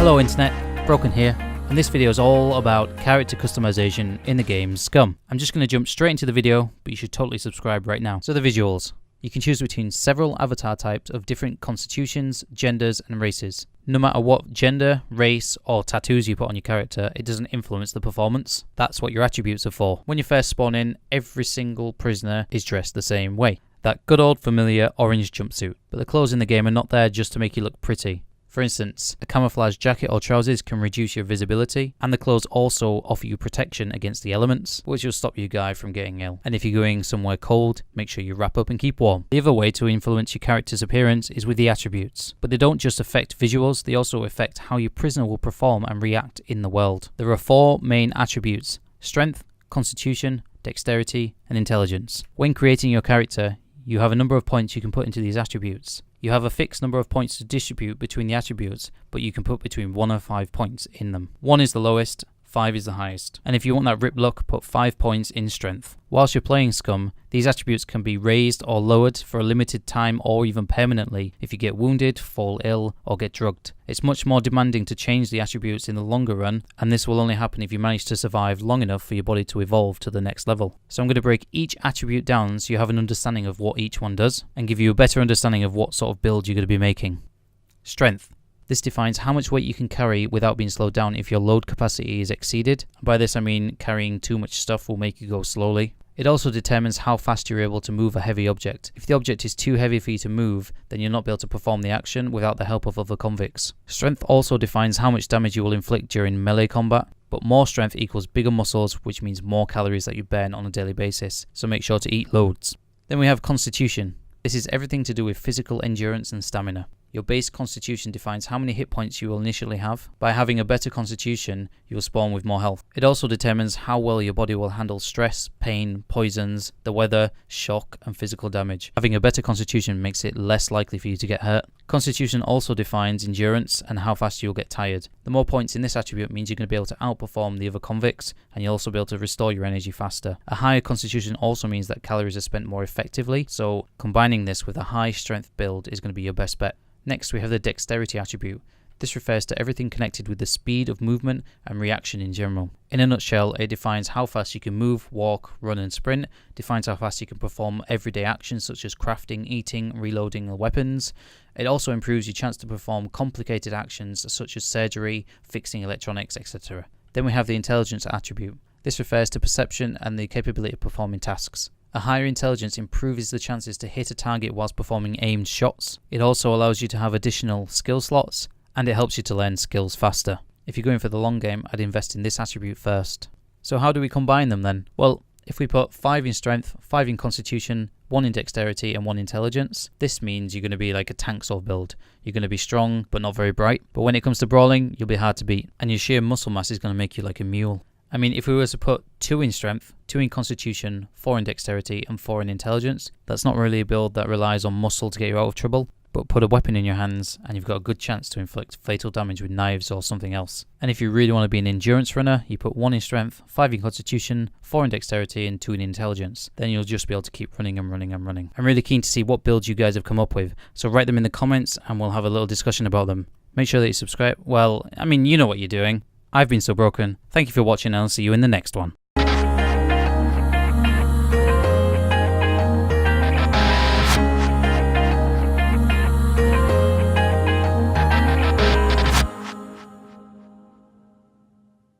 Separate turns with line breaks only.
Hello Internet, Broken here, and this video is all about character customization in the game SCUM. I'm just going to jump straight into the video, but you should totally subscribe right now. So the visuals. You can choose between several avatar types of different constitutions, genders, and races. No matter what gender, race, or tattoos you put on your character, it doesn't influence the performance. That's what your attributes are for. When you first spawn in, every single prisoner is dressed the same way. That good old familiar orange jumpsuit. But the clothes in the game are not there just to make you look pretty. For instance, a camouflage jacket or trousers can reduce your visibility, and the clothes also offer you protection against the elements, which will stop you guy from getting ill. And if you're going somewhere cold, make sure you wrap up and keep warm. The other way to influence your character's appearance is with the attributes. But they don't just affect visuals, they also affect how your prisoner will perform and react in the world. There are 4 main attributes: strength, constitution, dexterity, and intelligence. When creating your character, you have a number of points you can put into these attributes. You have a fixed number of points to distribute between the attributes, but you can put between 1 and 5 points in them. 1 is the lowest, 5 is the highest. And if you want that rip look, put 5 points in strength. Whilst you're playing SCUM, these attributes can be raised or lowered for a limited time or even permanently if you get wounded, fall ill, or get drugged. It's much more demanding to change the attributes in the longer run, and this will only happen if you manage to survive long enough for your body to evolve to the next level. So I'm going to break each attribute down so you have an understanding of what each one does, and give you a better understanding of what sort of build you're going to be making. Strength. This defines how much weight you can carry without being slowed down if your load capacity is exceeded. By this I mean carrying too much stuff will make you go slowly. It also determines how fast you're able to move a heavy object. If the object is too heavy for you to move, then you'll not be able to perform the action without the help of other convicts. Strength also defines how much damage you will inflict during melee combat, but more strength equals bigger muscles, which means more calories that you burn on a daily basis, so make sure to eat loads. Then we have constitution. This is everything to do with physical endurance and stamina. Your base constitution defines how many hit points you will initially have. By having a better constitution, you will spawn with more health. It also determines how well your body will handle stress, pain, poisons, the weather, shock, and physical damage. Having a better constitution makes it less likely for you to get hurt. Constitution also defines endurance and how fast you'll get tired. The more points in this attribute means you're going to be able to outperform the other convicts, and you'll also be able to restore your energy faster. A higher constitution also means that calories are spent more effectively, so combining this with a high strength build is going to be your best bet. Next, we have the dexterity attribute. This refers to everything connected with the speed of movement and reaction in general. In a nutshell, it defines how fast you can move, walk, run, and sprint, defines how fast you can perform everyday actions such as crafting, eating, reloading weapons. It also improves your chance to perform complicated actions such as surgery, fixing electronics, etc. Then we have the intelligence attribute. This refers to perception and the capability of performing tasks. A higher intelligence improves the chances to hit a target whilst performing aimed shots. It also allows you to have additional skill slots, and it helps you to learn skills faster. If you're going for the long game, I'd invest in this attribute first. So how do we combine them then? Well, if we put 5 in strength, 5 in constitution, 1 in dexterity, and 1 intelligence, this means you're going to be like a tank sort of build. You're going to be strong, but not very bright. But when it comes to brawling, you'll be hard to beat, and your sheer muscle mass is going to make you like a mule. I mean, if we were to put 2 in strength, 2 in constitution, 4 in dexterity, and 4 in intelligence, that's not really a build that relies on muscle to get you out of trouble, but put a weapon in your hands and you've got a good chance to inflict fatal damage with knives or something else. And if you really want to be an endurance runner, you put 1 in strength, 5 in constitution, 4 in dexterity, and 2 in intelligence. Then you'll just be able to keep running and running and running. I'm really keen to see what builds you guys have come up with, so write them in the comments and we'll have a little discussion about them. Make sure that you subscribe. Well, I mean, you know what you're doing. I've been So Broken. Thank you for watching and I'll see you in the next one.